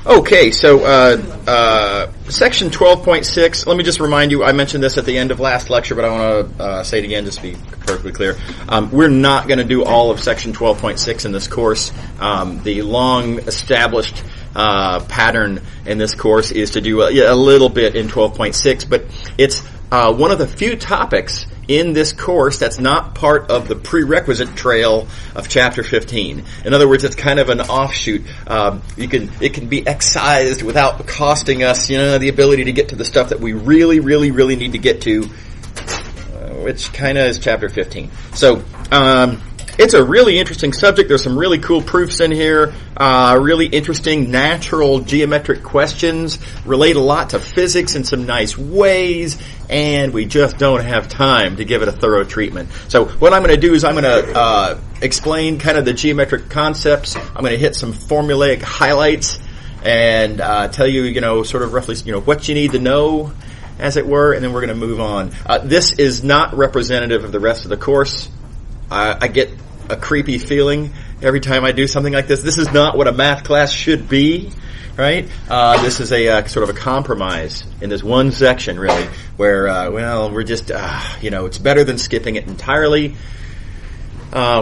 Okay, so section 12.6, let me just remind you, I mentioned this at the end of last lecture, but I want to say it again just to be perfectly clear. We're not going to do all of section 12.6 in this course. The long established pattern in this course is to do a little bit in 12.6, but it's one of the few topics in this course that's not part of the prerequisite trail of chapter 15. In other words, it's kind of an offshoot. It can be excised without costing us, the ability to get to the stuff that we really, really, really need to get to, which kind of is chapter 15. So, it's a really interesting subject. There's some really cool proofs in here. Really interesting natural geometric questions. Relate a lot to physics in some nice ways. And we just don't have time to give it a thorough treatment. So what I'm going to do is I'm going to explain kind of the geometric concepts. I'm going to hit some formulaic highlights and tell you, sort of roughly, what you need to know, as it were. And then we're going to move on. This is not representative of the rest of the course. I get a creepy feeling every time I do something like this. This is not what a math class should be, right? This is a sort of a compromise in this one section, really, where, we're just, it's better than skipping it entirely,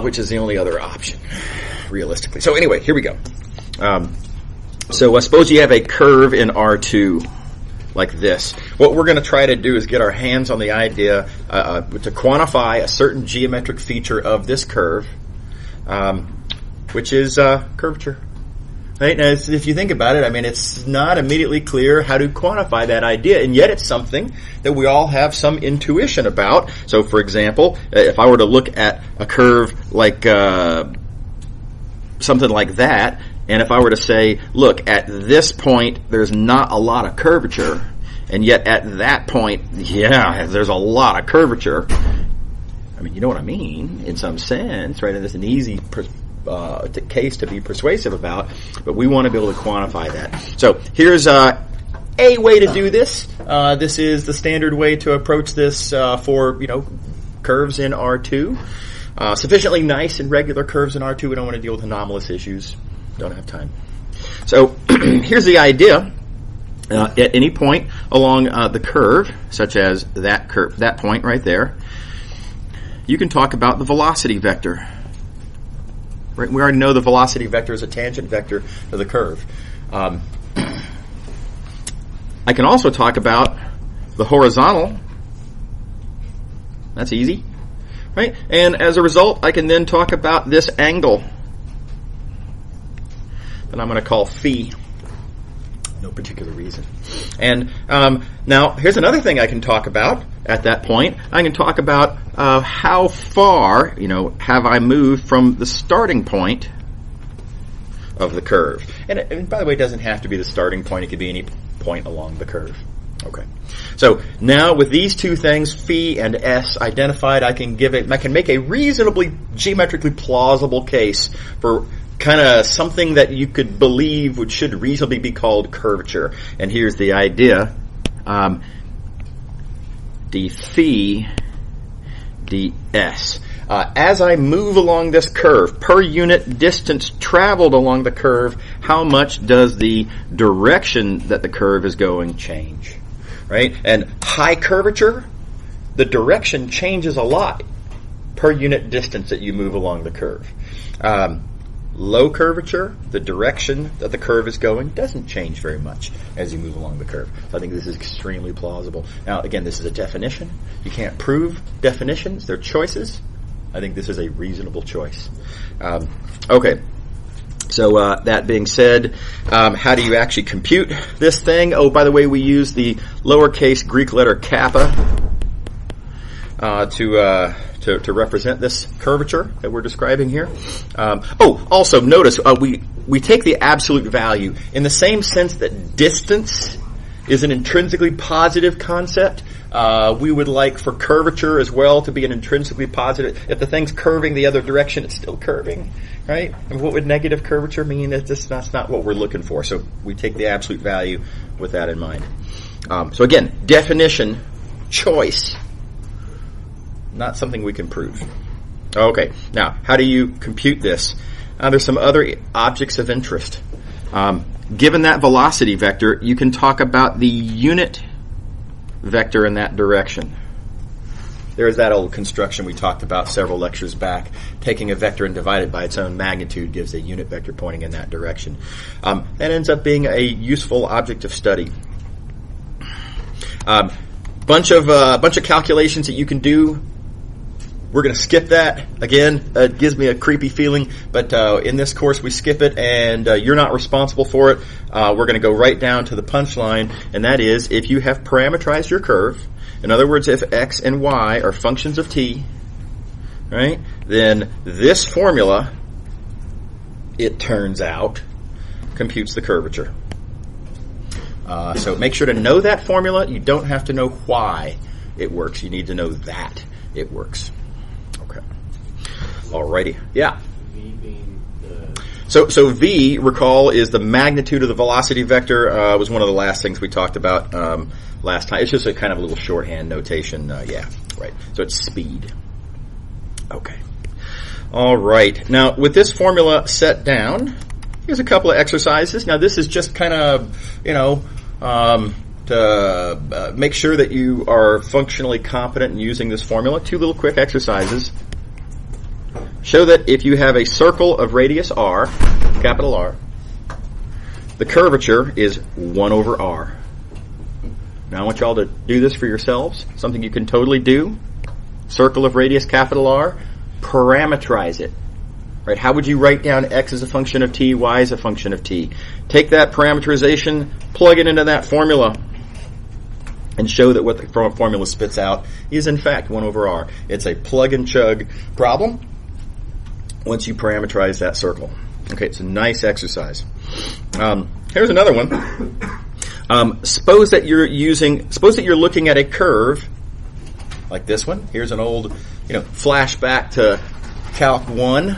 which is the only other option, realistically. So anyway, here we go. So suppose you have a curve in R2. Like this. What we're going to try to do is get our hands on the idea to quantify a certain geometric feature of this curve, which is curvature. Right? Now, if you think about it, it's not immediately clear how to quantify that idea, and yet it's something that we all have some intuition about. So, for example, if I were to look at a curve like something like that, and if I were to say, look, at this point, there's not a lot of curvature, and yet at that point, there's a lot of curvature. You know what I mean, in some sense, right? And it's an easy case to be persuasive about, but we want to be able to quantify that. So here's a way to do this. This is the standard way to approach this for, curves in R2. Sufficiently nice and regular curves in R2. We don't want to deal with anomalous issues. Don't have time. So here's the idea. At any point along the curve, such as that point right there, you can talk about the velocity vector. Right? We already know the velocity vector is a tangent vector to the curve. I can also talk about the horizontal. That's easy, right? And as a result, I can then talk about this angle that I'm going to call phi. No particular reason. And now, here's another thing I can talk about at that point. I can talk about how far, have I moved from the starting point of the curve. And by the way, it doesn't have to be the starting point. It could be any point along the curve. Okay. So now with these two things, phi and s, identified, I can make a reasonably geometrically plausible case for kind of something that you could believe should reasonably be called curvature. And here's the idea. D phi ds. As I move along this curve, per unit distance traveled along the curve, how much does the direction that the curve is going change? Right? And high curvature, the direction changes a lot per unit distance that you move along the curve. Low curvature, the direction that the curve is going doesn't change very much as you move along the curve. So I think this is extremely plausible. Now, again, this is a definition. You can't prove definitions. They're choices. I think this is a reasonable choice. Okay. So that being said, how do you actually compute this thing? Oh, by the way, we use the lowercase Greek letter kappa to represent this curvature that we're describing here. Also notice we take the absolute value in the same sense that distance is an intrinsically positive concept. We would like for curvature as well to be an intrinsically positive. If the thing's curving the other direction, it's still curving, right? And what would negative curvature mean? That's not what we're looking for. So we take the absolute value with that in mind. So again, definition, choice. Not something we can prove. Okay, now, how do you compute this? There's some other objects of interest. given that velocity vector, you can talk about the unit vector in that direction. There's that old construction we talked about several lectures back. Taking a vector and divide it by its own magnitude gives a unit vector pointing in that direction. That ends up being a useful object of study. Bunch of calculations that you can do. We're going to skip that. Again, it gives me a creepy feeling, but in this course we skip it, and you're not responsible for it. We're going to go right down to the punchline, and that is if you have parameterized your curve, in other words, if x and y are functions of t, right, then this formula, it turns out, computes the curvature. So make sure to know that formula. You don't have to know why it works. You need to know that it works. Okay. Alrighty. Yeah. V being the... So V, recall, is the magnitude of the velocity vector. Was one of the last things we talked about last time. It's just a kind of a little shorthand notation. Yeah, right. So it's speed. Okay. All right. Now, with this formula set down, here's a couple of exercises. Now, this is just kind of, to make sure that you are functionally competent in using this formula. Two little quick exercises. Show that if you have a circle of radius r, capital R, the curvature is 1 over r. Now I want y'all to do this for yourselves. Something you can totally do. Circle of radius capital R, parameterize it. Right? How would you write down x as a function of t, y as a function of t? Take that parameterization, plug it into that formula, and show that what the formula spits out is in fact 1 over r. It's a plug and chug problem once you parameterize that circle. Okay, it's a nice exercise. Here's another one. Suppose that you're looking at a curve like this one. Here's an old, flashback to Calc 1,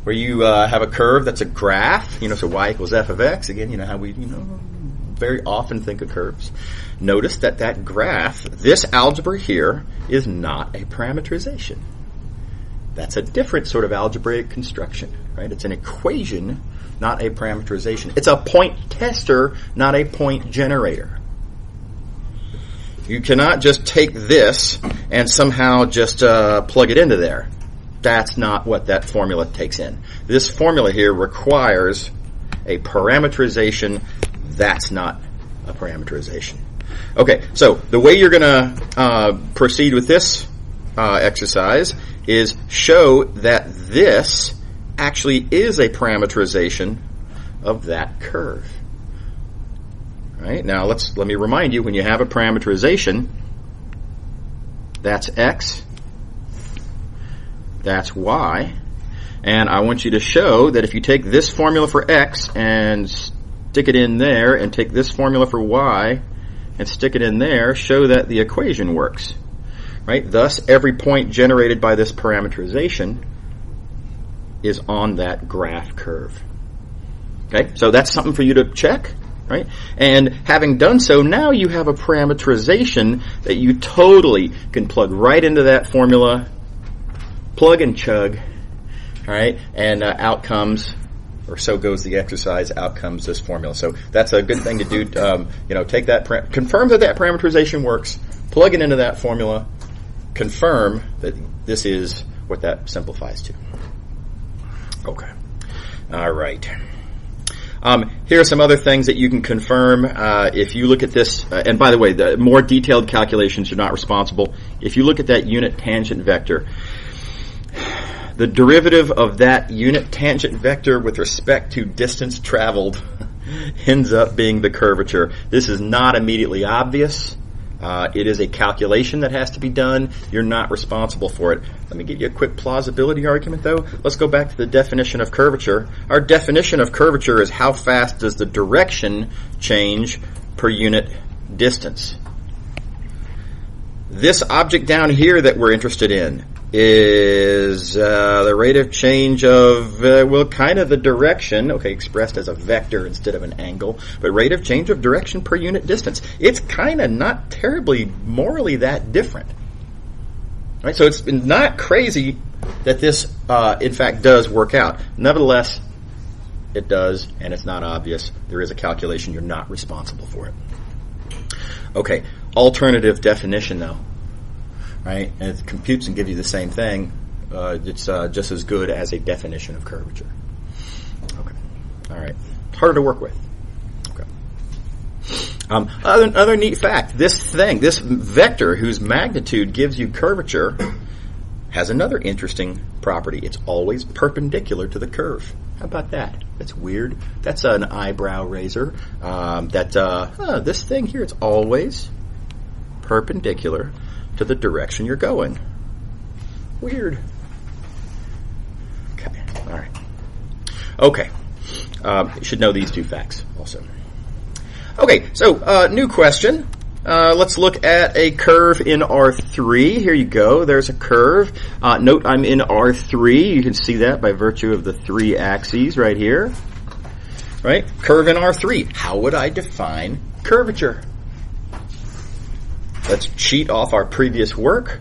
where you have a curve that's a graph. So y equals f of x. Again, how we very often think of curves. Notice that graph, this algebra here, is not a parameterization. That's a different sort of algebraic construction, right? It's an equation, not a parameterization. It's a point tester, not a point generator. You cannot just take this and somehow just plug it into there. That's not what that formula takes in. This formula here requires a parameterization. That's not a parameterization. Okay, so the way you're going to proceed with this exercise is show that this actually is a parameterization of that curve. Right? Now let me remind you, when you have a parameterization, that's x, that's y, and I want you to show that if you take this formula for x and stick it in there, and take this formula for y and stick it in there, show that the equation works. Right? Thus, every point generated by this parameterization is on that graph curve. Okay? So that's something for you to check, right? And having done so, now you have a parameterization that you totally can plug right into that formula, plug and chug, all right? And out comes, or so goes the exercise, out comes this formula. So that's a good thing to do. Take that, confirm that parameterization works, plug it into that formula, confirm that this is what that simplifies to. Okay. All right. Here are some other things that you can confirm if you look at this. And by the way, the more detailed calculations are not responsible. If you look at that unit tangent vector, the derivative of that unit tangent vector with respect to distance traveled ends up being the curvature. This is not immediately obvious. It is a calculation that has to be done. You're not responsible for it. Let me give you a quick plausibility argument, though. Let's go back to the definition of curvature. Our definition of curvature is how fast does the direction change per unit distance. This object down here that we're interested in is the rate of change of, kind of the direction, expressed as a vector instead of an angle, but rate of change of direction per unit distance. It's kind of not terribly morally that different. Right? So it's not crazy that this, in fact, does work out. Nevertheless, it does, and it's not obvious. There is a calculation. You're not responsible for it. Okay, alternative definition, though. Right? And it computes and gives you the same thing. It's just as good as a definition of curvature. Okay. All right. Harder to work with. Okay. Other neat fact. This vector whose magnitude gives you curvature has another interesting property. It's always perpendicular to the curve. How about that? That's weird. That's an eyebrow raiser. This thing here, it's always perpendicular to the direction you're going. Weird. Okay. All right. Okay. You should know these two facts also. Okay. So, new question. Let's look at a curve in R3. Here you go. There's a curve. Note I'm in R3. You can see that by virtue of the 3 axes right here. Right? Curve in R3. How would I define curvature? Let's cheat off our previous work.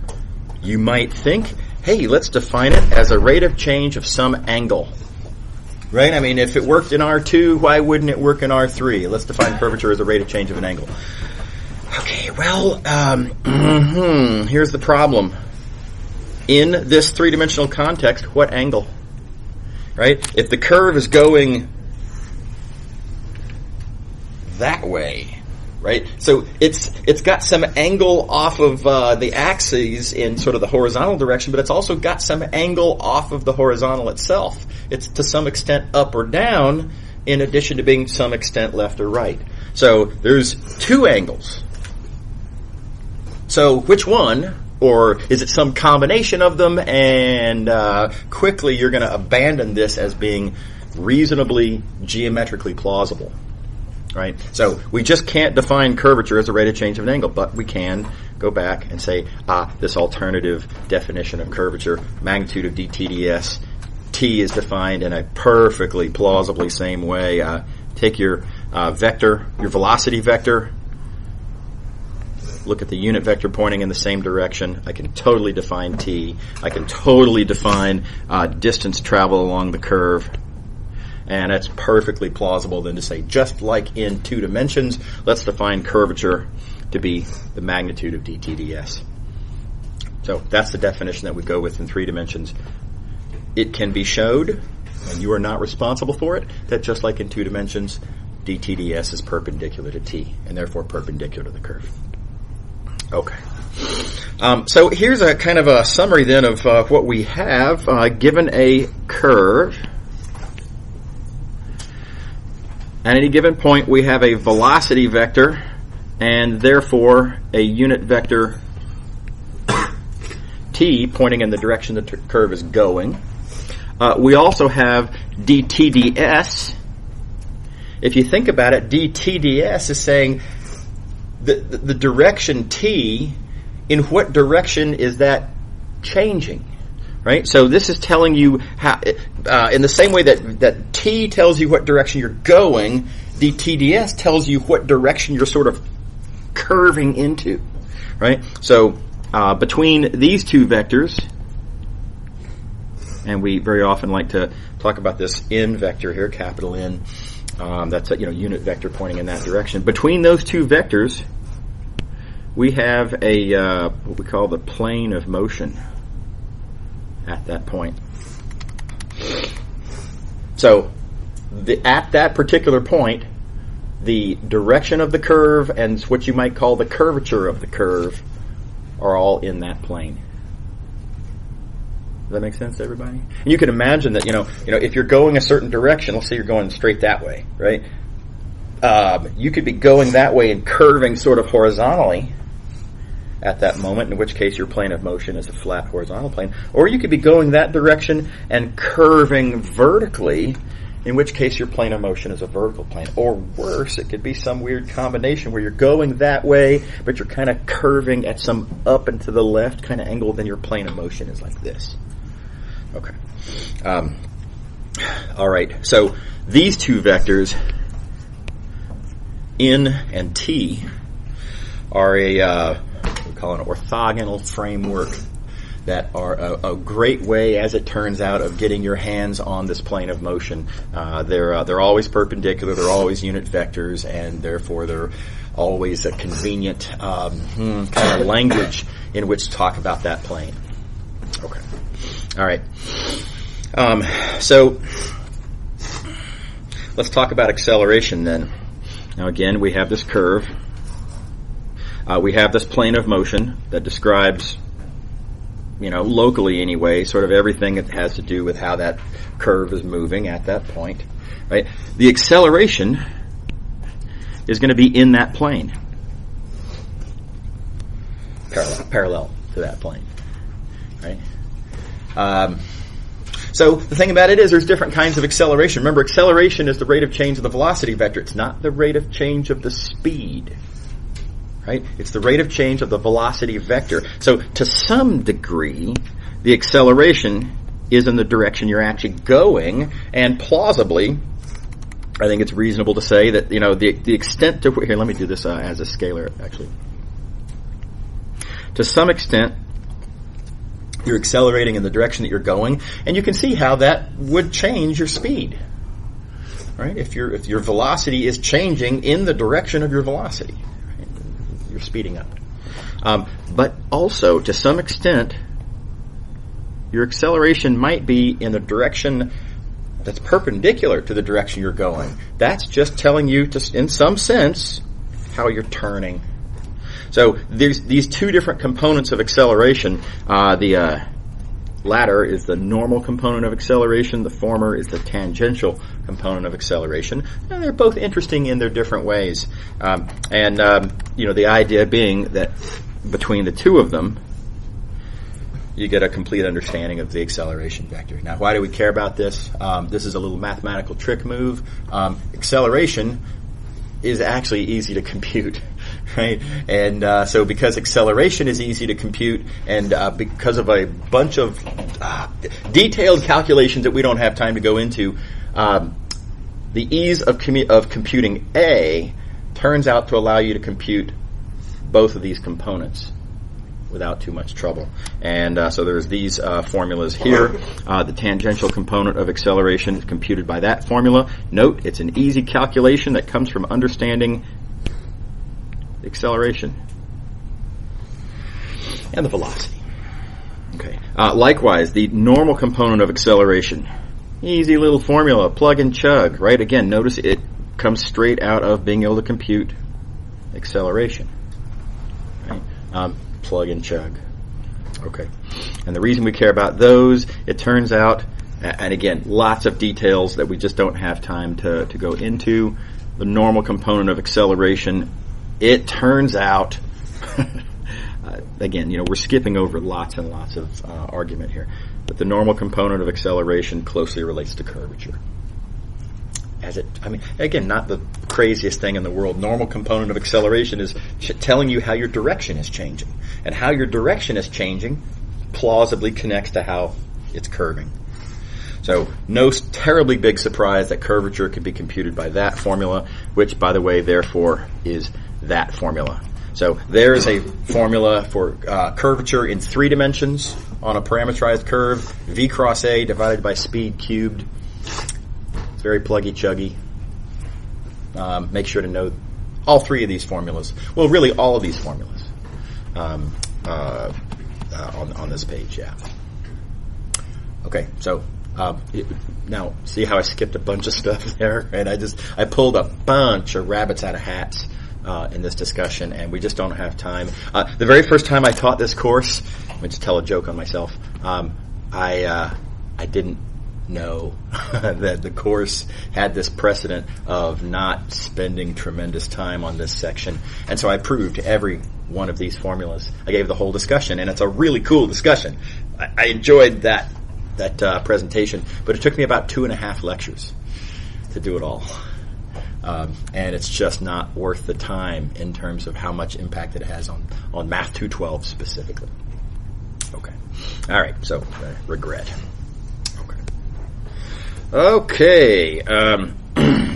You might think, hey, let's define it as a rate of change of some angle. Right? I mean, if it worked in R2, why wouldn't it work in R3? Let's define curvature as a rate of change of an angle. Okay, well, here's the problem. In this three-dimensional context, what angle? Right? If the curve is going that way, right? So it's got some angle off of the axes in sort of the horizontal direction, but it's also got some angle off of the horizontal itself. It's to some extent up or down, in addition to being some extent left or right. So there's 2 angles. So which one, or is it some combination of them, and quickly you're going to abandon this as being reasonably geometrically plausible? Right? So we just can't define curvature as a rate of change of an angle, but we can go back and say, this alternative definition of curvature, magnitude of dTds, t is defined in a perfectly plausibly same way. Take your vector, your velocity vector, look at the unit vector pointing in the same direction. I can totally define t. I can totally define distance traveled along the curve. And it's perfectly plausible then to say, just like in 2 dimensions, let's define curvature to be the magnitude of dTds. So that's the definition that we go with in 3 dimensions. It can be showed, and you are not responsible for it, that just like in 2 dimensions, dTds is perpendicular to t, and therefore perpendicular to the curve. Okay. So here's a kind of a summary then of what we have. Given a curve, at any given point, we have a velocity vector and therefore a unit vector t pointing in the direction the curve is going. We also have dTds. If you think about it, dTds is saying the direction t, in what direction is that changing? Right? So this is telling you how, in the same way that t tells you what direction you're going, dTds tells you what direction you're sort of curving into. Right? So between these 2 vectors, and we very often like to talk about this N vector here, capital N, that's a unit vector pointing in that direction. Between those 2 vectors, we have a what we call the plane of motion at that point. So at that particular point, the direction of the curve and what you might call the curvature of the curve are all in that plane. Does that make sense to everybody? And you can imagine that, if you're going a certain direction, let's say you're going straight that way, right? You could be going that way and curving sort of horizontally at that moment, in which case your plane of motion is a flat horizontal plane. Or you could be going that direction and curving vertically, in which case your plane of motion is a vertical plane. Or worse, it could be some weird combination where you're going that way, but you're kind of curving at some up and to the left kind of angle, then your plane of motion is like this. Okay. All right. So these 2 vectors, N and T, are we call an orthogonal framework that are a great way, as it turns out, of getting your hands on this plane of motion. They're always perpendicular, they're always unit vectors, and therefore they're always a convenient kind of language in which to talk about that plane. Okay. All right. So let's talk about acceleration then. Now again, we have this curve. We have this plane of motion that describes, locally anyway, sort of everything that has to do with how that curve is moving at that point. Right? The acceleration is going to be in that plane, parallel to that plane. Right? So the thing about it is there's different kinds of acceleration. Remember, acceleration is the rate of change of the velocity vector. It's not the rate of change of the speed. Right? It's the rate of change of the velocity vector. So to some degree, the acceleration is in the direction you're actually going, and plausibly, I think it's reasonable to say that, the extent to here, let me do this as a scalar, actually. To some extent, you're accelerating in the direction that you're going, and you can see how that would change your speed. Right? If your velocity is changing in the direction of your velocity, right? You're speeding up. But also, to some extent, your acceleration might be in the direction that's perpendicular to the direction you're going. That's just telling you, in some sense, how you're turning. So there's these two different components of acceleration. The latter is the normal component of acceleration. The former is the tangential component of acceleration. And they're both interesting in their different ways. The idea being that between the two of them, you get a complete understanding of the acceleration vector. Now, why do we care about this? This is a little mathematical trick move. Acceleration is actually easy to compute, right? And so because acceleration is easy to compute, and because of a bunch of detailed calculations that we don't have time to go into, the ease of computing A turns out to allow you to compute both of these components without too much trouble. And so there's these formulas here. The tangential component of acceleration is computed by that formula. Note, it's an easy calculation that comes from understanding acceleration and the velocity. Okay. Likewise, the normal component of acceleration. Easy little formula, plug and chug, right? Again, notice it comes straight out of being able to compute acceleration. Right? Plug and chug. Okay. And the reason we care about those, it turns out, and again, lots of details that we just don't have time to go into. The normal component of acceleration, it turns out, again, we're skipping over lots and lots of argument here, but the normal component of acceleration closely relates to curvature. Again, not the craziest thing in the world. Normal component of acceleration is telling you how your direction is changing. And how your direction is changing plausibly connects to how it's curving. So no terribly big surprise that curvature can be computed by that formula, which, by the way, therefore is that formula. So there is a formula for curvature in 3 dimensions on a parametrized curve, v cross a divided by speed cubed. It's very pluggy-chuggy. Make sure to know all 3 of these formulas. Well, really all of these formulas on this page, yeah. Okay, so now see how I skipped a bunch of stuff there? And I pulled a bunch of rabbits out of hats in this discussion, and we just don't have time. The very first time I taught this course, let me just tell a joke on myself, I didn't know that the course had this precedent of not spending tremendous time on this section. And so I proved every one of these formulas. I gave the whole discussion, and it's a really cool discussion. I enjoyed that presentation, but it took me about 2.5 lectures to do it all. And it's just not worth the time in terms of how much impact it has on Math 212 specifically. Okay. All right, so regret. Okay,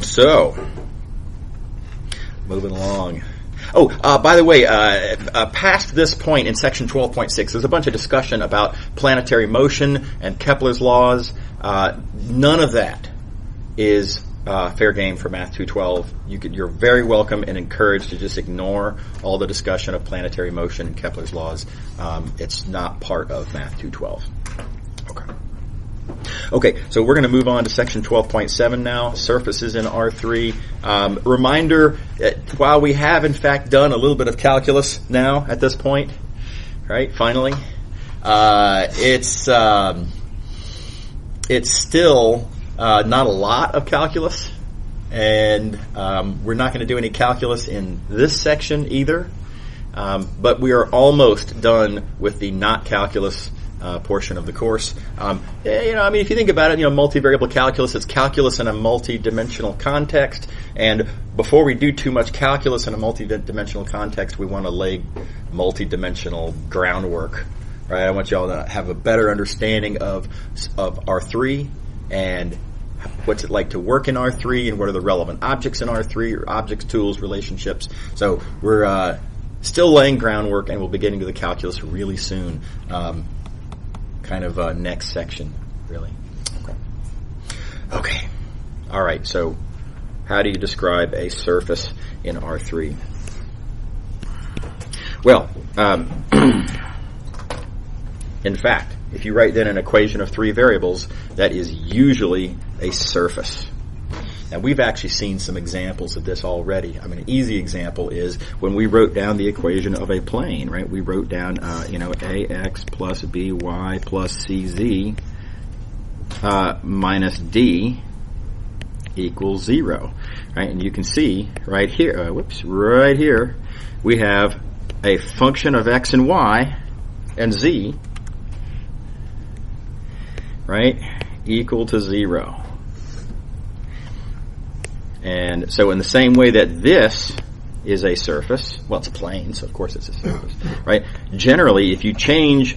so moving along. By the way, past this point in section 12.6, there's a bunch of discussion about planetary motion and Kepler's laws. None of that is fair game for Math 212. You're very welcome and encouraged to just ignore all the discussion of planetary motion and Kepler's laws. It's not part of Math 212. Okay, so we're going to move on to section 12.7 now, surfaces in R3. Reminder, while we have in fact done a little bit of calculus now at this point, right, finally, it's still not a lot of calculus, and we're not going to do any calculus in this section either, but we are almost done with the not calculus portion of the course. If you think about it, multivariable calculus, it's calculus in a multi-dimensional context, and before we do too much calculus in a multi-dimensional context, we want to lay multi-dimensional groundwork, right? I want you all to have a better understanding of R3 and what's it like to work in R3 and what are the relevant objects in R3 or objects, tools, relationships. So we're still laying groundwork, and we'll be getting to the calculus really soon. Next section, really. Okay. All right, so how do you describe a surface in R3? Well, in fact, if you write down an equation of three variables, that is usually a surface. Now, we've actually seen some examples of this already. An easy example is when we wrote down the equation of a plane, right? We wrote down, ax plus by plus cz minus d equals 0, right? And you can see right here, right here, we have a function of x and y and z, right, equal to 0. And so in the same way that this is a surface, well, it's a plane, so of course it's a surface, right? Generally, if you change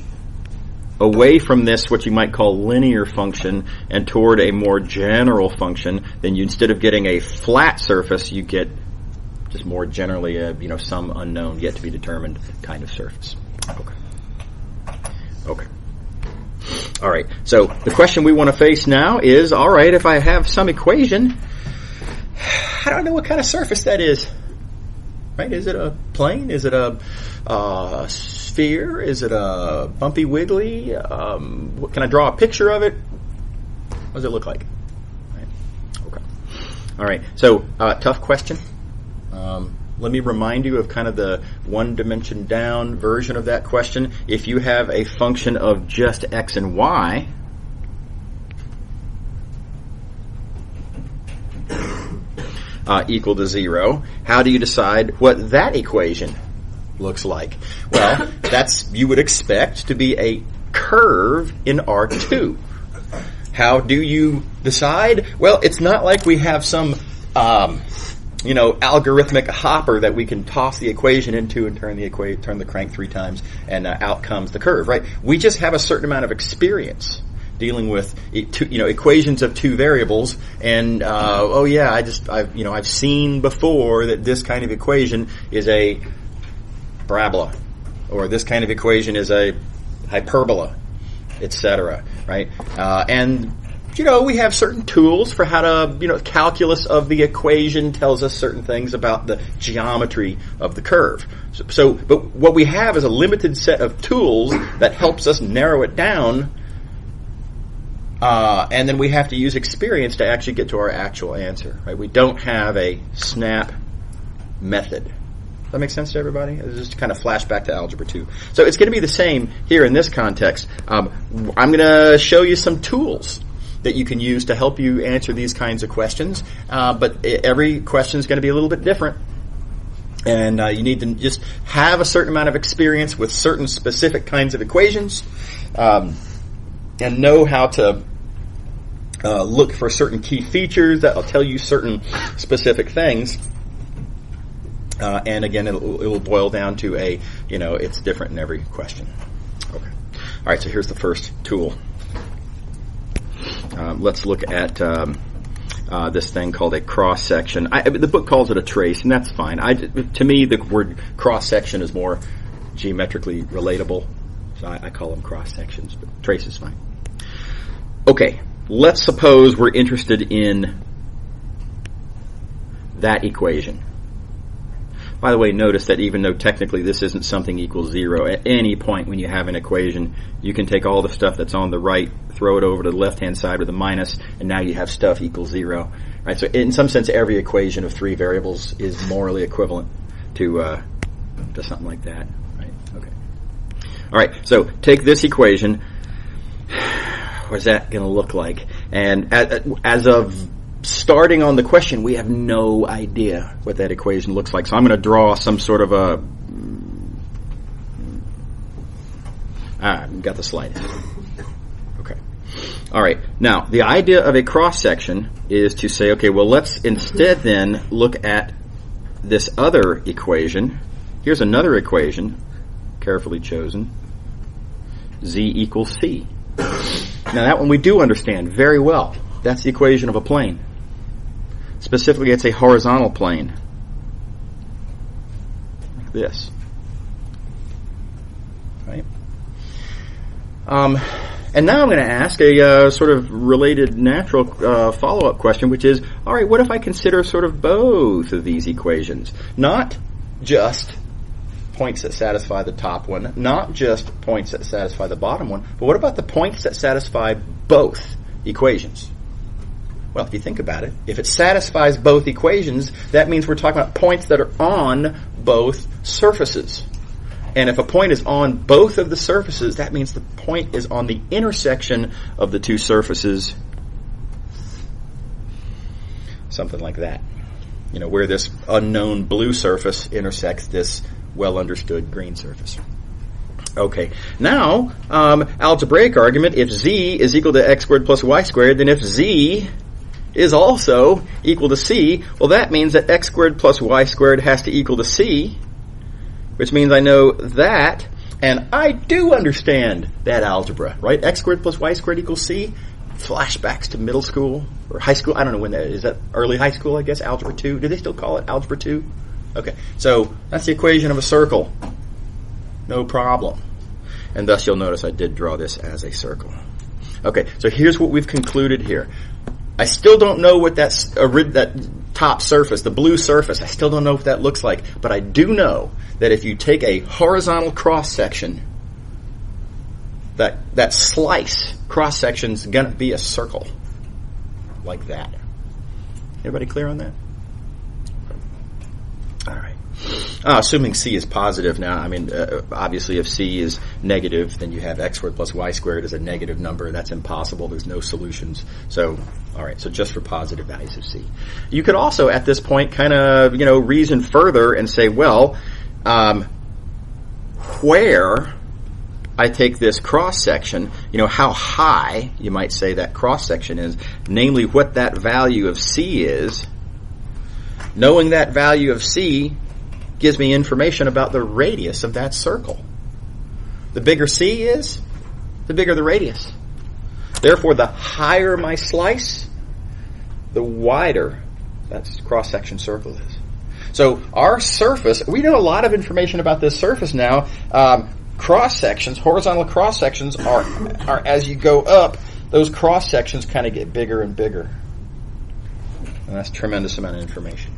away from this, what you might call linear function, and toward a more general function, then you, instead of getting a flat surface, you get just more generally some unknown, yet to be determined kind of surface. Okay. All right, so the question we want to face now is, all right, if I have some equation, I don't know what kind of surface that is, right? Is it a plane? Is it a sphere? Is it a bumpy wiggly? Can I draw a picture of it? What does it look like? Right. Okay. All right. So, tough question. Let me remind you of kind of the one dimension down version of that question. If you have a function of just x and y, equal to 0, how do you decide what that equation looks like? Well, you would expect to be a curve in R2. How do you decide? Well, it's not like we have some, algorithmic hopper that we can toss the equation into and turn the crank 3 times and out comes the curve, right? We just have a certain amount of experience dealing with equations of two variables, and I've seen before that this kind of equation is a parabola, or this kind of equation is a hyperbola, etc. Right? We have certain tools for how to calculus of the equation tells us certain things about the geometry of the curve. But what we have is a limited set of tools that helps us narrow it down. And then we have to use experience to actually get to our actual answer. Right? We don't have a snap method. Does that make sense to everybody? It's just kind of flashback to Algebra 2. So it's going to be the same here in this context. I'm going to show you some tools that you can use to help you answer these kinds of questions. But every question is going to be a little bit different. And you need to just have a certain amount of experience with certain specific kinds of equations, and know how to look for certain key features that will tell you certain specific things. And again, it will boil down to it's different in every question. Okay. All right, so here's the first tool. Let's look at this thing called a cross-section. The book calls it a trace, and that's fine. To me, the word cross-section is more geometrically relatable, so I call them cross-sections, but trace is fine. Okay, let's suppose we're interested in that equation. By the way, notice that even though technically this isn't something equals 0, at any point when you have an equation, you can take all the stuff that's on the right, throw it over to the left-hand side with a minus, and now you have stuff equals 0. Right? So in some sense, every equation of 3 variables is morally equivalent to something like that. Right? Okay. All right, so take this equation. What's that going to look like? And as of starting on the question, we have no idea what that equation looks like. So I'm going to draw some sort of a... got the slide. Okay. All right. Now, the idea of a cross-section is to say, okay, well, let's instead then look at this other equation. Here's another equation, carefully chosen. Z equals C. Now, that one we do understand very well. That's the equation of a plane. Specifically, it's a horizontal plane. Like this. Right? And now I'm going to ask a sort of related natural follow-up question, which is, all right, what if I consider sort of both of these equations? Not just points that satisfy the top one, not just points that satisfy the bottom one, but what about the points that satisfy both equations? Well, if you think about it, if it satisfies both equations, that means we're talking about points that are on both surfaces. And if a point is on both of the surfaces, that means the point is on the intersection of the two surfaces. Something like that. You know, where this unknown blue surface intersects this well-understood green surface. Okay, now, algebraic argument, if z is equal to x squared plus y squared, then if z is also equal to c, well, that means that x squared plus y squared has to equal to c, which means I know that, and I do understand that algebra, right? X squared plus y squared equals c. Flashbacks to middle school or high school. I don't know when that is. Is that early high school, I guess? Algebra 2? Do they still call it Algebra 2? Okay, so that's the equation of a circle. No problem. And thus you'll notice I did draw this as a circle. Okay, so here's what we've concluded here. I still don't know what that top surface, the blue surface, I still don't know what that looks like. But I do know that if you take a horizontal cross-section, that slice cross-section is going to be a circle. Like that. Everybody clear on that? All right. Assuming C is positive now, I mean, obviously if C is negative, then you have x squared plus y squared as a negative number. That's impossible. There's no solutions. So, all right, so just for positive values of C. You could also, at this point, kind of, reason further and say, well, where I take this cross-section, how high, you might say, that cross-section is, namely what that value of C is. Knowing that value of C gives me information about the radius of that circle. The bigger C is, the bigger the radius. Therefore, the higher my slice, the wider that cross-section circle is. So our surface, we know a lot of information about this surface now. Cross-sections, horizontal cross-sections are as you go up, those cross-sections kind of get bigger and bigger. And that's a tremendous amount of information.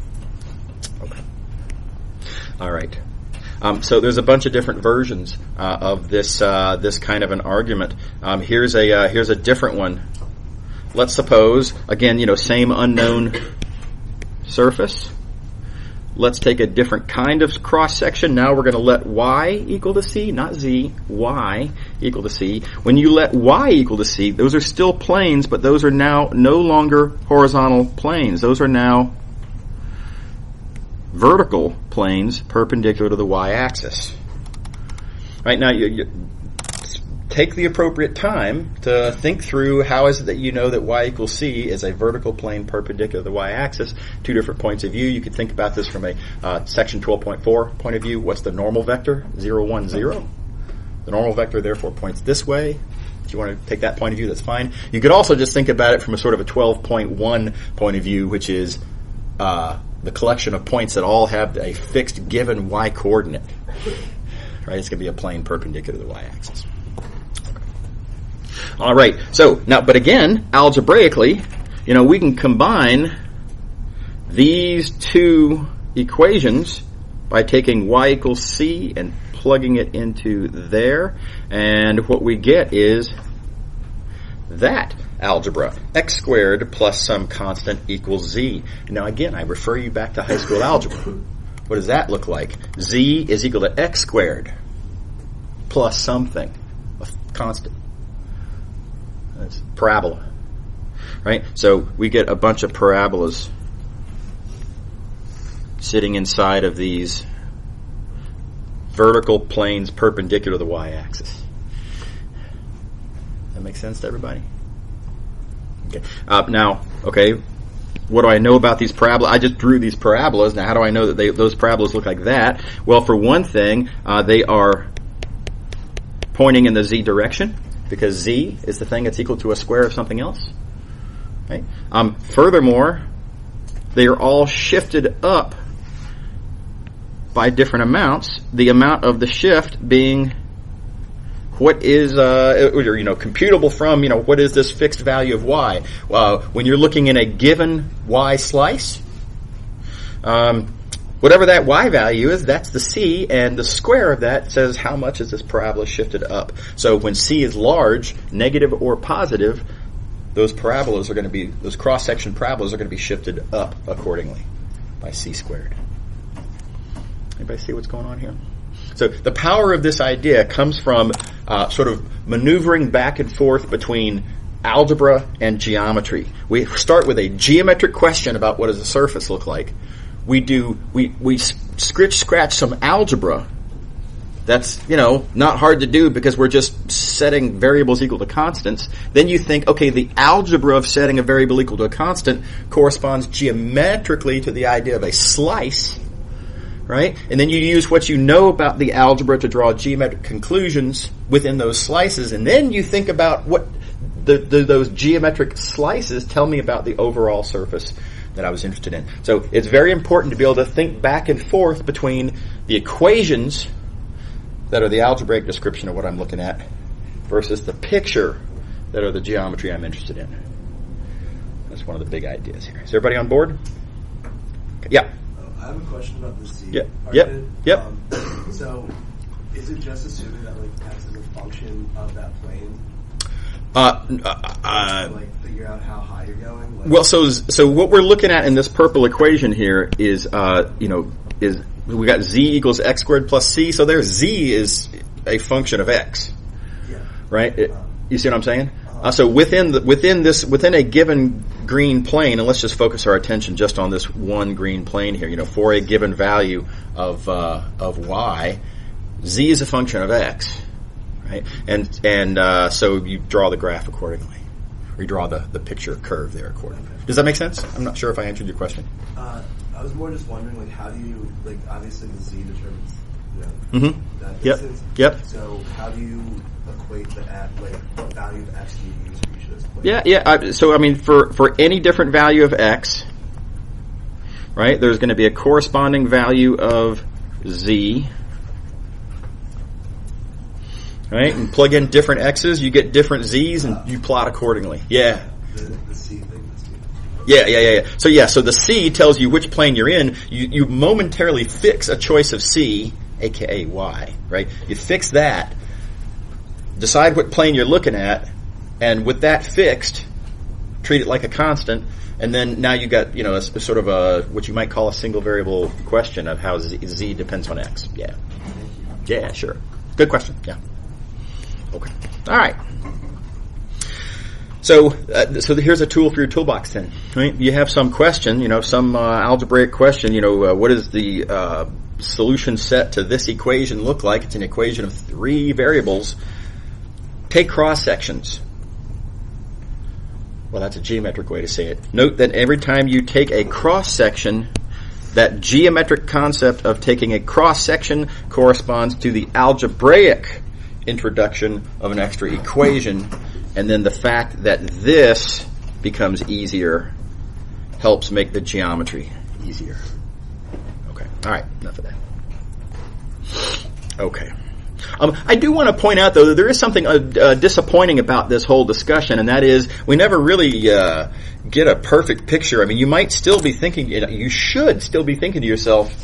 Okay. All right. So there's a bunch of different versions of this kind of an argument. Here's a different one. Let's suppose, again, same unknown surface. Let's take a different kind of cross-section. Now we're going to let y equal to c, not z, y equal to c. When you let y equal to c, those are still planes, but those are now no longer horizontal planes. Those are now vertical planes perpendicular to the y-axis. Right now, you take the appropriate time to think through how is it that you know that y equals c is a vertical plane perpendicular to the y-axis. Two different points of view. You could think about this from a section 12.4 point of view. What's the normal vector? 0, 1, 0. The normal vector therefore points this way. If you want to take that point of view, that's fine. You could also just think about it from a sort of a 12.1 point of view, which is the collection of points that all have a fixed given y coordinate. Right? It's going to be a plane perpendicular to the y-axis. All right. So now, but again, algebraically, we can combine these two equations by taking y equals c and plugging it into there, and what we get is that algebra, x squared plus some constant equals z. Now again, I refer you back to high school algebra. What does that look like? Z is equal to x squared plus something, a constant. That's parabola, right? So we get a bunch of parabolas sitting inside of these vertical planes perpendicular to the y-axis. That makes sense to everybody? Okay. Now, what do I know about these parabolas? I just drew these parabolas. Now, how do I know that those parabolas look like that? Well, for one thing, they are pointing in the z direction, because z is the thing that's equal to a square of something else. Right? Furthermore, they are all shifted up by different amounts, the amount of the shift being what is, computable from, what is this fixed value of y? When you're looking in a given y slice, whatever that y value is, that's the c, and the square of that says how much is this parabola shifted up. So when c is large, negative or positive, those cross-section parabolas are going to be shifted up accordingly by c squared. Anybody see what's going on here? So the power of this idea comes from sort of maneuvering back and forth between algebra and geometry. We start with a geometric question about what does a surface look like. We scratch some algebra. That's, not hard to do because we're just setting variables equal to constants. Then you think, okay, the algebra of setting a variable equal to a constant corresponds geometrically to the idea of a slice. Right? And then you use what you know about the algebra to draw geometric conclusions within those slices, and then you think about what those geometric slices tell me about the overall surface that I was interested in. So it's very important to be able to think back and forth between the equations that are the algebraic description of what I'm looking at versus the picture that are the geometry I'm interested in. That's one of the big ideas here. Is everybody on board? Okay. Yeah. I have a question about the z argument. Yep. So, is it just assuming that x is a function of that plane? Figure out how high you're going. Well, so what we're looking at in this purple equation here is we got z equals x squared plus c. So there, z is a function of x. Yeah. Right. You see what I'm saying? So within a given green plane, and let's just focus our attention just on this one green plane here. For a given value of y, z is a function of x, right? And so you draw the graph accordingly, or you draw the picture curve there accordingly. Does that make sense? I'm not sure if I answered your question. I was more just wondering, how do you obviously the z determines that distance. Yep. So how do you equate what value of x do you use for each of those planes? Yeah. So I mean, for any different value of x, right? There's going to be a corresponding value of z, right? And plug in different x's, you get different z's, and you plot accordingly. Yeah. The c thing. Yeah. So the c tells you which plane you're in. You momentarily fix a choice of c, aka y, right? You fix that. Decide what plane you're looking at, and with that fixed, treat it like a constant, and then now you got a sort of a what you might call a single variable question of how z depends on x. Yeah. Yeah, sure. Good question. Yeah. Okay. All right. So here's a tool for your toolbox then. Right? You have some question, some algebraic question. What is the solution set to this equation look like? It's an equation of 3 variables. Take cross sections. Well, that's a geometric way to say it. Note that every time you take a cross section, that geometric concept of taking a cross section corresponds to the algebraic introduction of an extra equation, and then the fact that this becomes easier helps make the geometry easier. Okay, all right, enough of that. Okay. I do want to point out, though, that there is something disappointing about this whole discussion, and that is we never really get a perfect picture. I mean, you might still be thinking, you should still be thinking to yourself,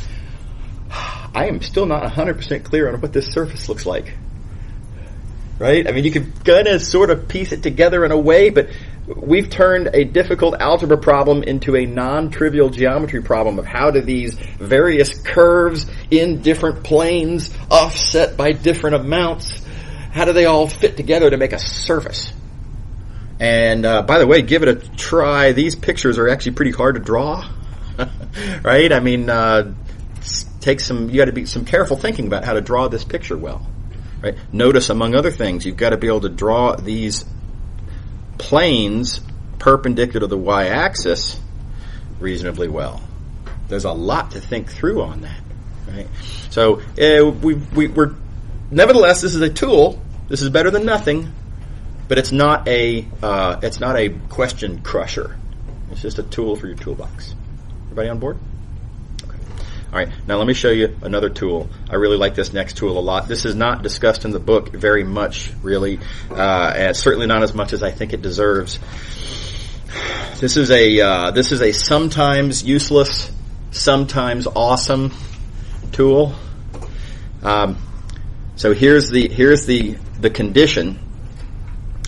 I am still not 100% clear on what this surface looks like. Right? I mean, you could kind of sort of piece it together in a way, but we've turned a difficult algebra problem into a non-trivial geometry problem of how do these various curves in different planes offset by different amounts, how do they all fit together to make a surface? And by the way, give it a try. These pictures are actually pretty hard to draw. Right? I mean, you got to be some careful thinking about how to draw this picture well. Right? Notice, among other things, you've got to be able to draw these planes perpendicular to the y-axis reasonably well. There's a lot to think through on that. Right? So we're nevertheless, this is a tool. This is better than nothing, but it's not a question crusher. It's just a tool for your toolbox. Everybody on board? All right, now let me show you another tool. I really like this next tool a lot. This is not discussed in the book very much, really, and certainly not as much as I think it deserves. This is a sometimes useless, sometimes awesome tool. So here's the condition.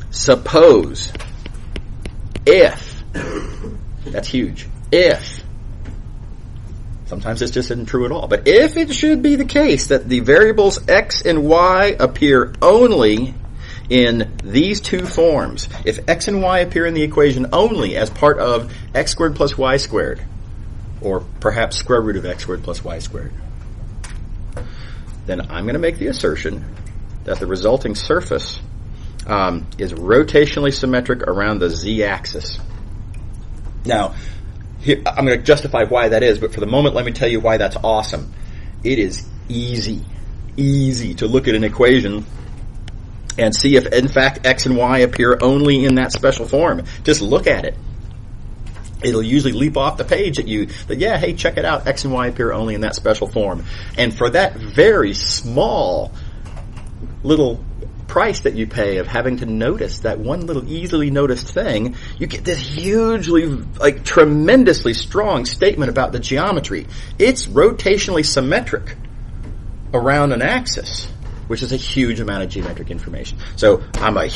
Suppose if, that's huge, if, sometimes this just isn't true at all, but if it should be the case that the variables x and y appear only in these two forms, if x and y appear in the equation only as part of x squared plus y squared, or perhaps square root of x squared plus y squared, then I'm going to make the assertion that the resulting surface is rotationally symmetric around the z-axis. Now, here, I'm going to justify why that is, but for the moment, let me tell you why that's awesome. It is easy to look at an equation and see if, in fact, x and y appear only in that special form. Just look at it. It'll usually leap off the page at you that, yeah, hey, check it out, x and y appear only in that special form. And for that very small little price that you pay of having to notice that one little easily noticed thing, you get this hugely, tremendously strong statement about the geometry. It's rotationally symmetric around an axis, which is a huge amount of geometric information. So I'm a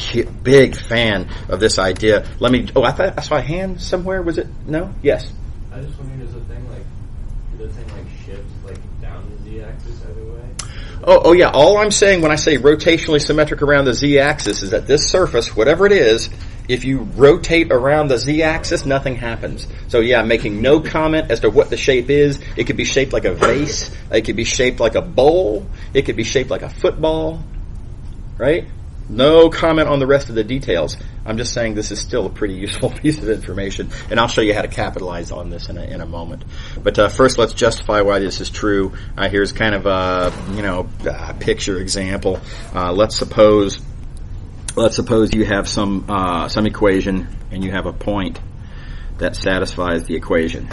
big fan of this idea. I thought I saw a hand somewhere. Was it? No? Yes. I was just wondering, does the thing shifts down the z-axis either way? Oh yeah, all I'm saying when I say rotationally symmetric around the z-axis is that this surface, whatever it is, if you rotate around the z-axis, nothing happens. So yeah, I'm making no comment as to what the shape is. It could be shaped like a vase. It could be shaped like a bowl. It could be shaped like a football. Right? No comment on the rest of the details. I'm just saying this is still a pretty useful piece of information, and I'll show you how to capitalize on this in a moment. But first, let's justify why this is true. Here's kind of a picture example. Let's suppose you have some equation and you have a point that satisfies the equation.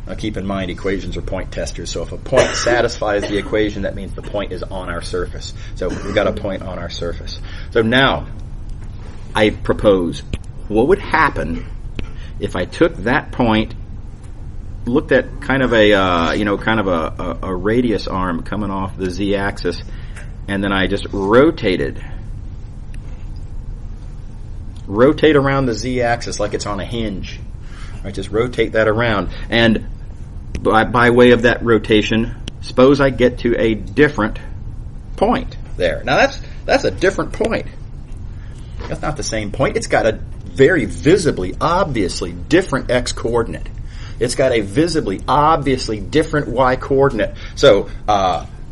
Now keep in mind, equations are point testers, so if a point satisfies the equation, that means the point is on our surface. So we've got a point on our surface. So now, I propose, what would happen if I took that point, looked at kind of a radius arm coming off the z-axis, and then I just rotate around the z-axis like it's on a hinge. I just rotate that around, and by way of that rotation, suppose I get to a different point there. Now that's a different point. That's not the same point. It's got a very visibly, obviously different x coordinate. It's got a visibly, obviously different y coordinate. So,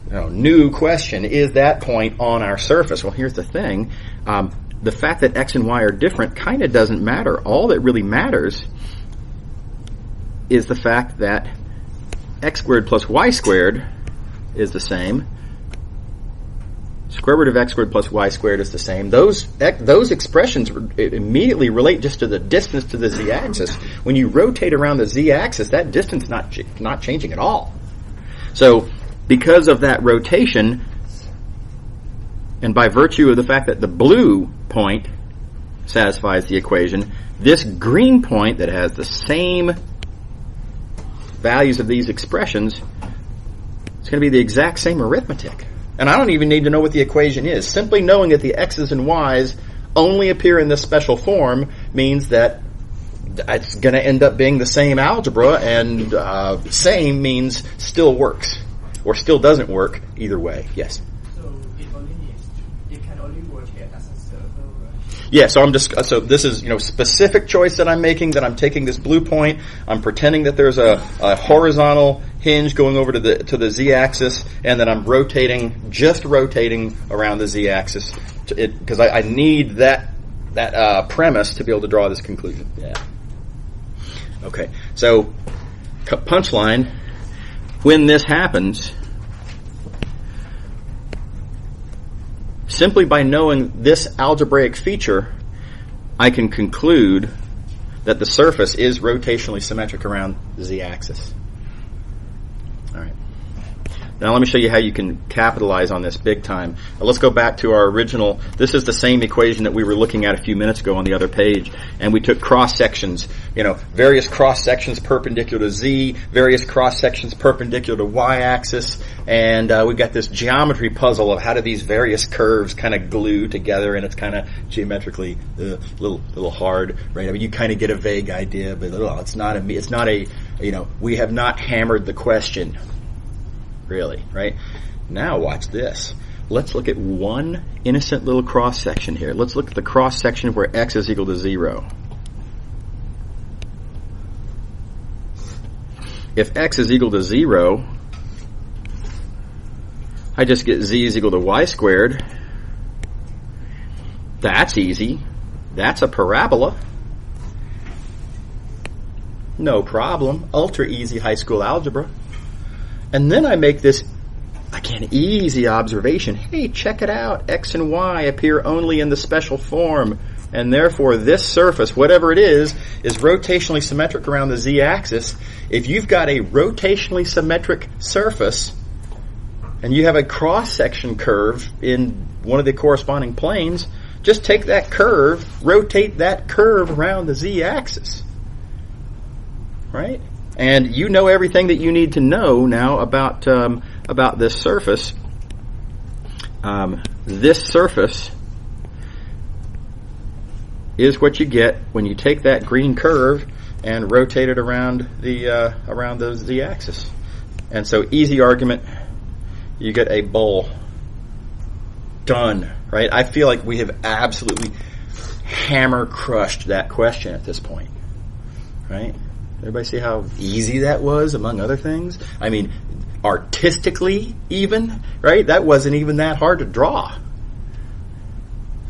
new question, is that point on our surface? Well, here's the thing. The fact that x and y are different kind of doesn't matter. All that really matters is the fact that x squared plus y squared is the same. Square root of x squared plus y squared is the same. Those expressions immediately relate just to the distance to the z-axis. When you rotate around the z-axis, that distance not changing at all. So, because of that rotation, and by virtue of the fact that the blue point satisfies the equation, this green point that has the same values of these expressions is going to be the exact same arithmetic. And I don't even need to know what the equation is. Simply knowing that the x's and y's only appear in this special form means that it's going to end up being the same algebra, and same means still works, or still doesn't work, either way. Yes? So it can only rotate as a circle, right? Yeah, so this is, specific choice that I'm making, that I'm taking this blue point, I'm pretending that there's a horizontal hinge going over to the z-axis, and then I'm just rotating around the z-axis, because I need that premise to be able to draw this conclusion. Yeah. Okay, so punchline, when this happens, simply by knowing this algebraic feature, I can conclude that the surface is rotationally symmetric around the z-axis. All right. Now let me show you how you can capitalize on this big time. Now let's go back to our original. This is the same equation that we were looking at a few minutes ago on the other page, and we took cross sections. Various cross sections perpendicular to z, various cross sections perpendicular to y-axis, and we got this geometry puzzle of how do these various curves kind of glue together, and it's kind of geometrically a little hard, right? I mean, you kind of get a vague idea, but it's not a we have not hammered the question. Really, right? Now watch this. Let's look at one innocent little cross section here. Let's look at the cross section where x is equal to 0. If x is equal to 0, I just get z is equal to y squared. That's easy. That's a parabola. No problem. Ultra easy high school algebra. And then I make this, again, easy observation. Hey, check it out. X and Y appear only in the special form. And therefore, this surface, whatever it is rotationally symmetric around the z-axis. If you've got a rotationally symmetric surface, and you have a cross-section curve in one of the corresponding planes, just take that curve, rotate that curve around the z-axis. Right? And you know everything that you need to know now about this surface. This surface is what you get when you take that green curve and rotate it around the z-axis. And so, easy argument, you get a bowl. Done. Right? I feel like we have absolutely hammer crushed that question at this point. Right? Everybody see how easy that was, among other things? I mean, artistically even, right? That wasn't even that hard to draw.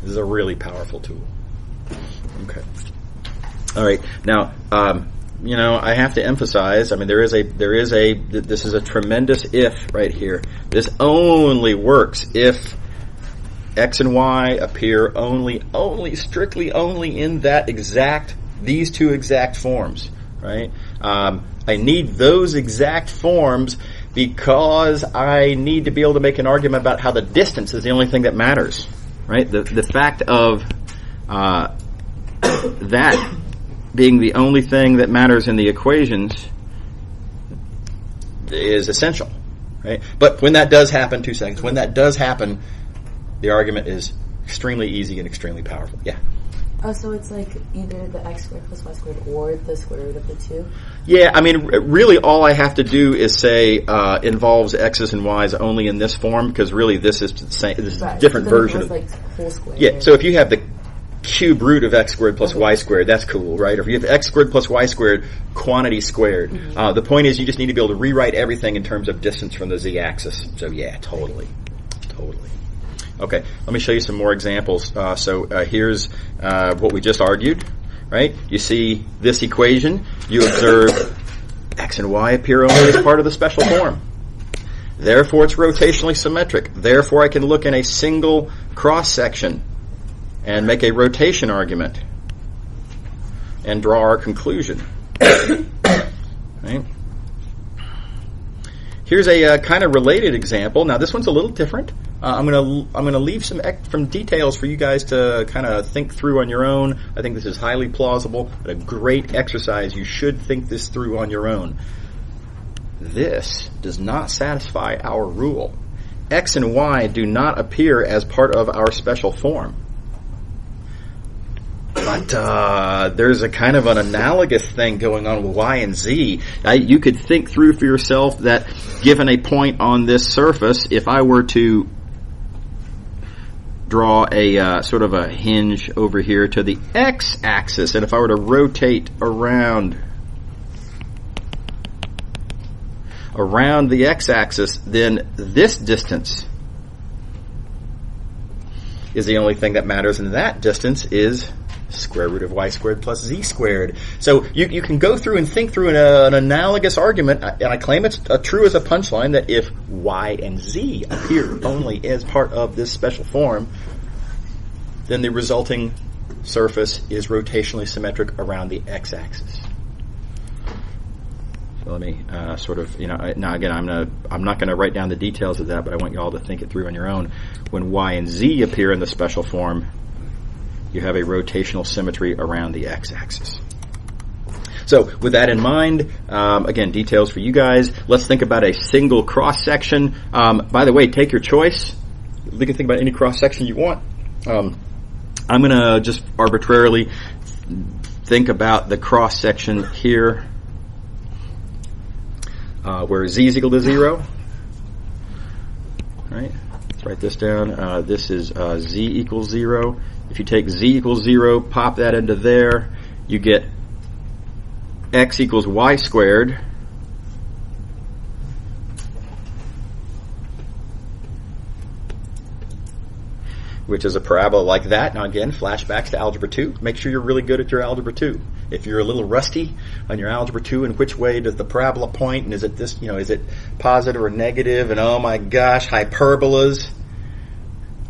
This is a really powerful tool. Okay. All right. Now, I have to emphasize, I mean, this is a tremendous if right here. This only works if x and y appear strictly only in these two exact forms. Right? I need those exact forms because I need to be able to make an argument about how the distance is the only thing that matters. Right? The fact of that being the only thing that matters in the equations is essential. Right? But when that does happen, 2 seconds, when that does happen, the argument is extremely easy and extremely powerful. Yeah. Oh, so it's like either the x squared plus y squared or the square root of the 2? Yeah, I mean, really all I have to do is say involves x's and y's only in this form, because really this is the same. This is a different version of like whole square. Yeah, so if you have the cube root of x squared plus y squared, that's cool, right? Or if you have x squared plus y squared, quantity squared. Mm-hmm. The point is you just need to be able to rewrite everything in terms of distance from the z-axis. So yeah, totally. Okay, let me show you some more examples. Here's what we just argued, right? You see this equation. You observe x and y appear only as part of the special form. Therefore, it's rotationally symmetric. Therefore, I can look in a single cross-section and make a rotation argument and draw our conclusion. Right? Here's a kind of related example. Now, this one's a little different. I'm gonna leave some details for you guys to kind of think through on your own. I think this is highly plausible, but a great exercise. You should think this through on your own. This does not satisfy our rule. X and Y do not appear as part of our special form. But there's a kind of an analogous thing going on with Y and Z. You could think through for yourself that given a point on this surface, if I were to draw a sort of a hinge over here to the x-axis, and if I were to rotate around the x-axis, then this distance is the only thing that matters, and that distance is square root of y squared plus z squared. So you can go through and think through an analogous argument, and I claim it's true as a punchline, that if y and z appear only as part of this special form, then the resulting surface is rotationally symmetric around the x-axis. So let me now again, I'm not going to write down the details of that, but I want you all to think it through on your own. When y and z appear in the special form, you have a rotational symmetry around the x-axis. So with that in mind, again, details for you guys. Let's think about a single cross-section. By the way, take your choice. You can think about any cross-section you want. I'm going to just arbitrarily think about the cross-section here where z is equal to 0. All right, let's write this down. This is z equals 0. If you take z equals 0, pop that into there, you get x equals y squared. Which is a parabola like that. Now again, flashbacks to Algebra 2. Make sure you're really good at your Algebra 2. If you're a little rusty on your Algebra 2, and which way does the parabola point, and is it this, is it positive or negative, and oh my gosh, hyperbolas.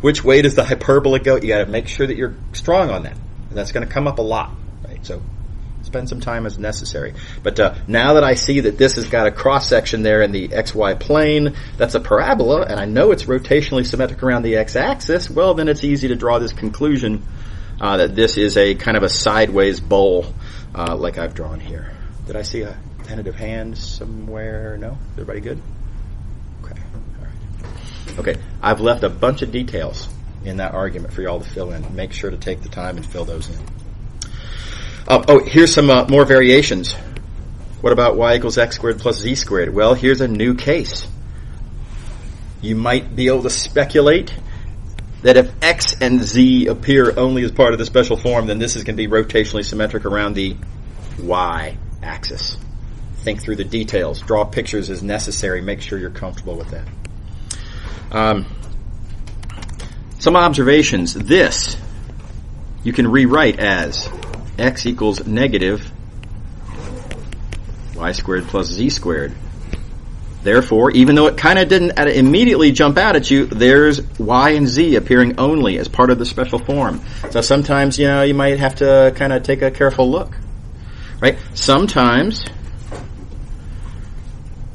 Which way does the hyperbola go? You got to make sure that you're strong on that. And that's going to come up a lot, right? So spend some time as necessary. But now that I see that this has got a cross-section there in the xy plane, that's a parabola, and I know it's rotationally symmetric around the x-axis, well, then it's easy to draw this conclusion that this is a kind of a sideways bowl like I've drawn here. Did I see a tentative hand somewhere? No? Everybody good? Okay. All right. Okay. I've left a bunch of details in that argument for y'all to fill in. Make sure to take the time and fill those in. Here's some more variations. What about y equals x squared plus z squared? Well, here's a new case. You might be able to speculate that if x and z appear only as part of the special form, then this is going to be rotationally symmetric around the y-axis. Think through the details. Draw pictures as necessary. Make sure you're comfortable with that. Some observations. This you can rewrite as x equals negative y squared plus z squared. Therefore, even though it kind of didn't immediately jump out at you, there's y and z appearing only as part of the special form. So sometimes, you might have to kind of take a careful look. Right? Sometimes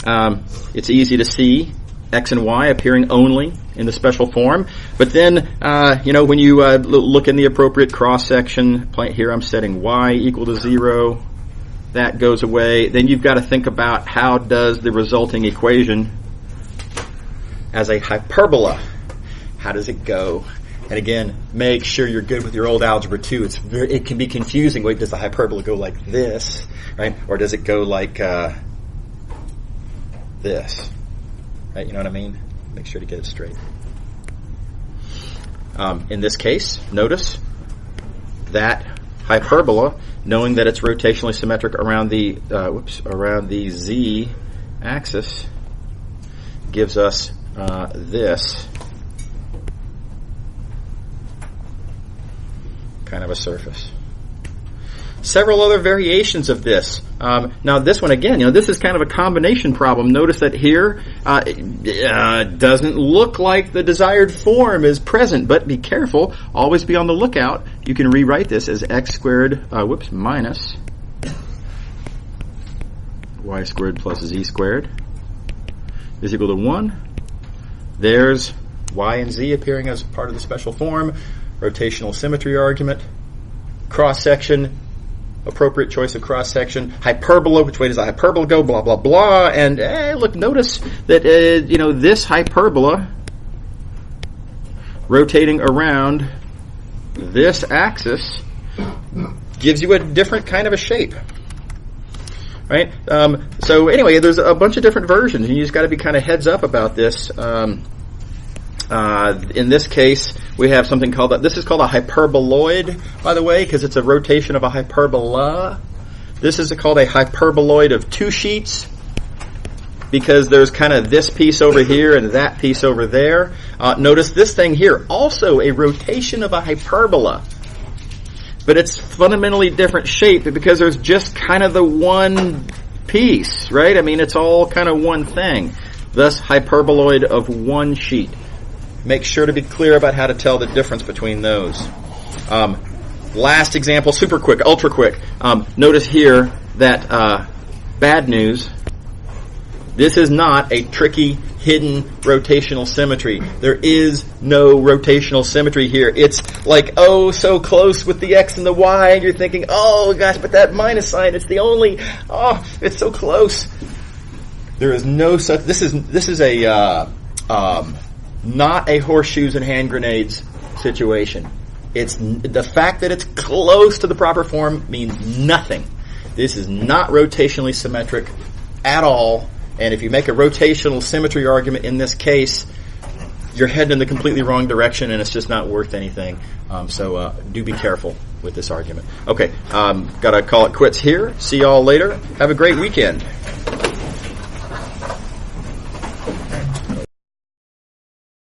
it's easy to see x and y appearing only in the special form. But then, when you look in the appropriate cross-section, here I'm setting y equal to 0. That goes away. Then you've got to think about how does the resulting equation as a hyperbola, how does it go? And again, make sure you're good with your old Algebra 2. It can be confusing. Wait, does the hyperbola go like this, right? Or does it go like this? Right? You know what I mean? Make sure to get it straight. In this case, notice that hyperbola, knowing that it's rotationally symmetric around the z-axis, gives us this kind of a surface. several other variations of this. Now this one again, this is kind of a combination problem. Notice that here it doesn't look like the desired form is present, but be careful. Always be on the lookout. You can rewrite this as x squared, minus y squared plus z squared is equal to 1. There's y and z appearing as part of the special form. Rotational symmetry argument. Cross-section. Appropriate choice of cross-section. Hyperbola. Which way does the hyperbola go? Blah, blah, blah. And look, notice that, this hyperbola rotating around this axis gives you a different kind of a shape. Right? So anyway, there's a bunch of different versions, and you just got to be kind of heads up about this. In this case, we have something called this is called a hyperboloid, by the way, because it's a rotation of a hyperbola. This is called a hyperboloid of two sheets, because there's kind of this piece over here and that piece over there. Notice this thing here, also a rotation of a hyperbola. But it's fundamentally different shape because there's just kind of the one piece, right? I mean, it's all kind of one thing. Thus, hyperboloid of one sheet. Make sure to be clear about how to tell the difference between those. Last example, super quick, ultra quick. Notice here that bad news. This is not a tricky, hidden rotational symmetry. There is no rotational symmetry here. It's like, so close with the x and the y, and you're thinking, oh gosh, but that minus sign, it's the only, it's so close. There is no such, this is a, not a horseshoes and hand grenades situation. It's the fact that it's close to the proper form means nothing. This is not rotationally symmetric at all. And if you make a rotational symmetry argument in this case, you're heading in the completely wrong direction, and it's just not worth anything. So do be careful with this argument. Okay, got to call it quits here. See y'all later. Have a great weekend.